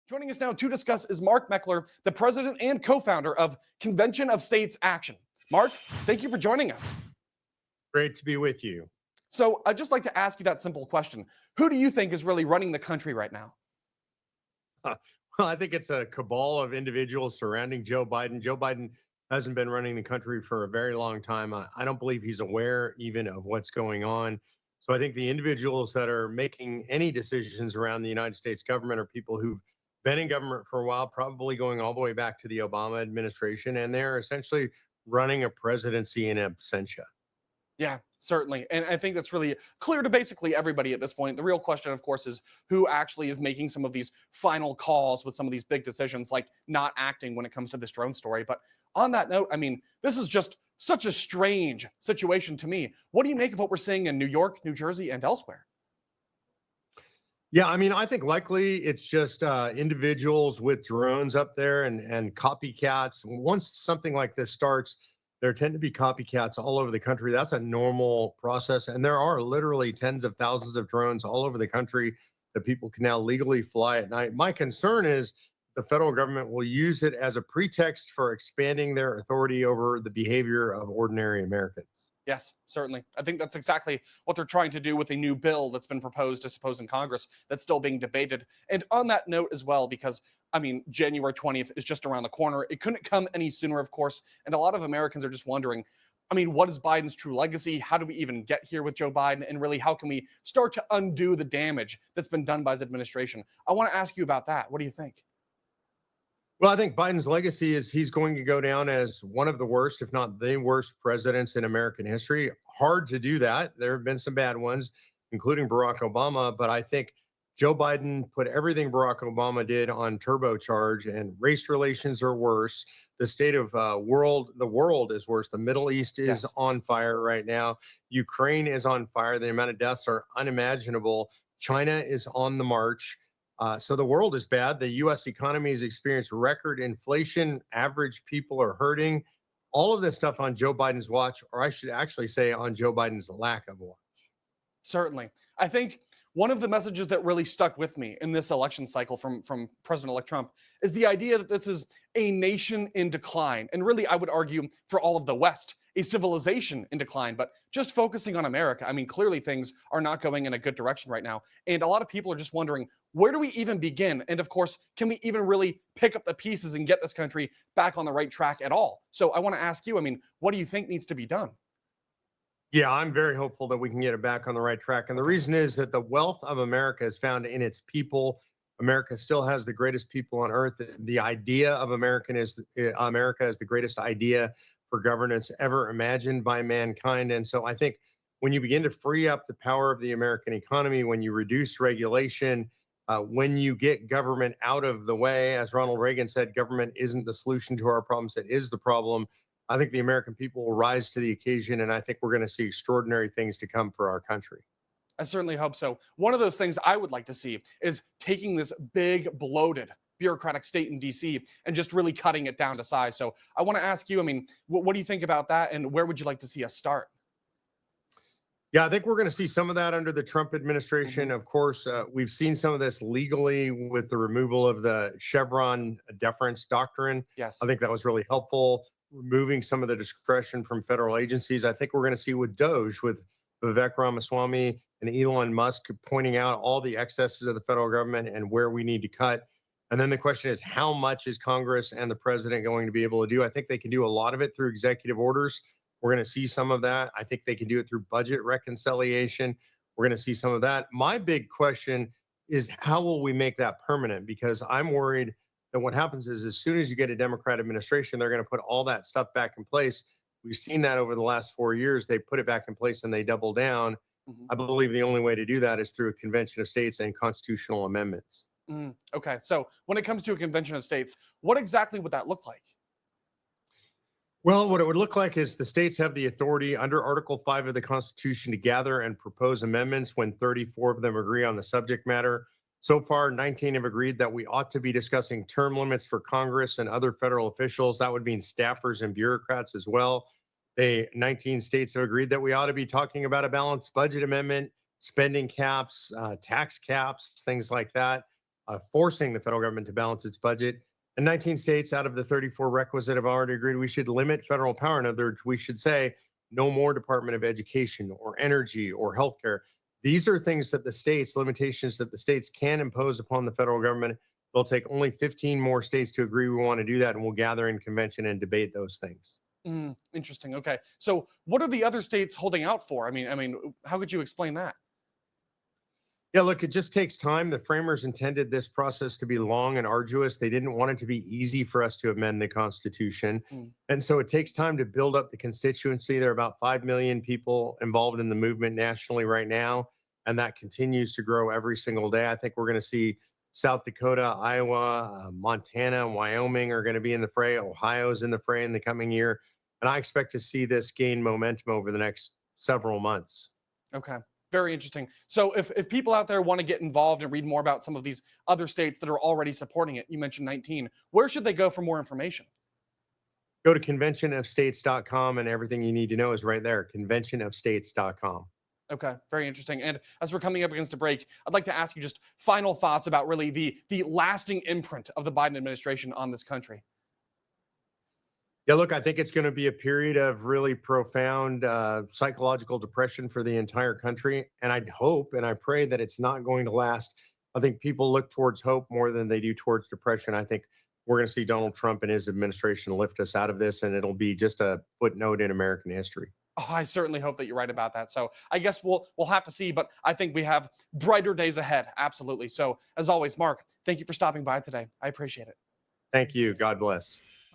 Joining us now to discuss is Mark Meckler, the president and co-founder of Convention of States Action. Mark, thank you for joining us. Great to be with you. So I'd just like to ask you that simple question. Who do you think is really running the country right now? Well, I think it's a cabal of individuals surrounding Joe Biden. Joe Biden hasn't been running the country for a very long time. I don't believe he's aware even of what's going on. So I think the individuals that are making any decisions around the United States government are people who've been in government for a while, probably going all the way back to the Obama administration, and they're essentially running a presidency in absentia. Yeah, certainly. And I think that's really clear to basically everybody at this point. The real question, of course, is who actually is making some of these final calls with some of these big decisions, like not acting when it comes to this drone story. But on that note, I mean, this is just such a strange situation to me. What do you make of what we're seeing in New York, New Jersey, and elsewhere? Yeah, I mean, I think likely it's just individuals with drones up there and copycats. Once something like this starts, there tend to be copycats all over the country. That's a normal process. And there are literally tens of thousands of drones all over the country that people can now legally fly at night. My concern is the federal government will use it as a pretext for expanding their authority over the behavior of ordinary Americans. Yes, certainly. I think that's exactly what they're trying to do with a new bill that's been proposed, I suppose, in Congress that's still being debated. And on that note as well, because I mean, January 20th is just around the corner. It couldn't come any sooner, of course. And a lot of Americans are just wondering, I mean, what is Biden's true legacy? How do we even get here with Joe Biden? And really, how can we start to undo the damage that's been done by his administration? I want to ask you about that. What do you think? Well, I think Biden's legacy is he's going to go down as one of the worst, if not the worst, presidents in American history. Hard to do that. There have been some bad ones, including Barack Obama, but I think Joe Biden put everything Barack Obama did on turbocharge, and race relations are worse. The state of the world is worse. The Middle East is Yes. on fire right now. Ukraine is on fire. The amount of deaths are unimaginable. China is on the march. So the world is bad. The U.S. economy has experienced record inflation. Average people are hurting. All of this stuff on Joe Biden's watch, or I should actually say on Joe Biden's lack of watch. Certainly. I think one of the messages that really stuck with me in this election cycle from President-elect Trump is the idea that this is a nation in decline. And really, I would argue for all of the West, a civilization in decline. But just focusing on America, I mean, clearly things are not going in a good direction right now. And a lot of people are just wondering, where do we even begin? And of course, can we even really pick up the pieces and get this country back on the right track at all? So I want to ask you, I mean, what do you think needs to be done? Yeah, I'm very hopeful that we can get it back on the right track. And the reason is that the wealth of America is found in its people. America still has the greatest people on earth. The idea of America is the greatest idea for governance ever imagined by mankind. And so I think when you begin to free up the power of the American economy, when you reduce regulation, when you get government out of the way, as Ronald Reagan said, government isn't the solution to our problems, it is the problem. I think the American people will rise to the occasion, and I think we're going to see extraordinary things to come for our country. I certainly hope so. One of those things I would like to see is taking this big, bloated bureaucratic state in DC and just really cutting it down to size. So I want to ask you, I mean, what do you think about that? And where would you like to see us start? Yeah, I think we're going to see some of that under the Trump administration. Mhm. Of course, we've seen some of this legally with the removal of the Chevron deference doctrine. Yes. I think that was really helpful, removing some of the discretion from federal agencies. I think we're going to see with Doge, with Vivek Ramaswamy and Elon Musk pointing out all the excesses of the federal government and where we need to cut. And then the question is, how much is Congress and the president going to be able to do? I think they can do a lot of it through executive orders. We're going to see some of that. I think they can do it through budget reconciliation. We're going to see some of that. My big question is, how will we make that permanent? Because I'm worried that what happens is, as soon as you get a Democrat administration, they're going to put all that stuff back in place. We've seen that over the last 4 years. They put it back in place and they double down. Mhm. I believe the only way to do that is through a convention of states and constitutional amendments. Okay. So when it comes to a convention of states, what exactly would that look like? Well, what it would look like is the states have the authority under Article 5 of the Constitution to gather and propose amendments when 34 of them agree on the subject matter. So far, 19 have agreed that we ought to be discussing term limits for Congress and other federal officials. That would mean staffers and bureaucrats as well. 19 states have agreed that we ought to be talking about a balanced budget amendment, spending caps, tax caps, things like that. forcing the federal government to balance its budget. And 19 states out of the 34 requisite have already agreed we should limit federal power. In other words, we should say no more Department of Education or energy or healthcare. These are things that the states, limitations that the states can impose upon the federal government. It'll take only 15 more states to agree we want to do that, and we'll gather in convention and debate those things. Interesting. Okay. So what are the other states holding out for? I mean, how could you explain that? Yeah, look, it just takes time. The framers intended this process to be long and arduous. They didn't want it to be easy for us to amend the Constitution. Mm, And so it takes time to build up the constituency. There are about 5 million people involved in the movement nationally right now, and that continues to grow every single day. I think we're going to see South Dakota, Iowa, Montana, and Wyoming are going to be in the fray. Ohio's in the fray in the coming year. And I expect to see this gain momentum over the next several months. okay. Very interesting. So if people out there want to get involved and read more about some of these other states that are already supporting it, you mentioned 19, where should they go for more information? Go to conventionofstates.com and everything you need to know is right there. Conventionofstates.com. Okay, very interesting. And as we're coming up against a break, I'd like to ask you just final thoughts about really the lasting imprint of the Biden administration on this country. Yeah, look, I think it's going to be a period of really profound psychological depression for the entire country. And I hope and I pray that it's not going to last. I think people look towards hope more than they do towards depression. I think we're going to see Donald Trump and his administration lift us out of this, and it'll be just a footnote in American history. Oh, I certainly hope that you're right about that. So I guess we'll have to see, but I think we have brighter days ahead. Absolutely. So as always, Mark, thank you for stopping by today. I appreciate it. Thank you. God bless.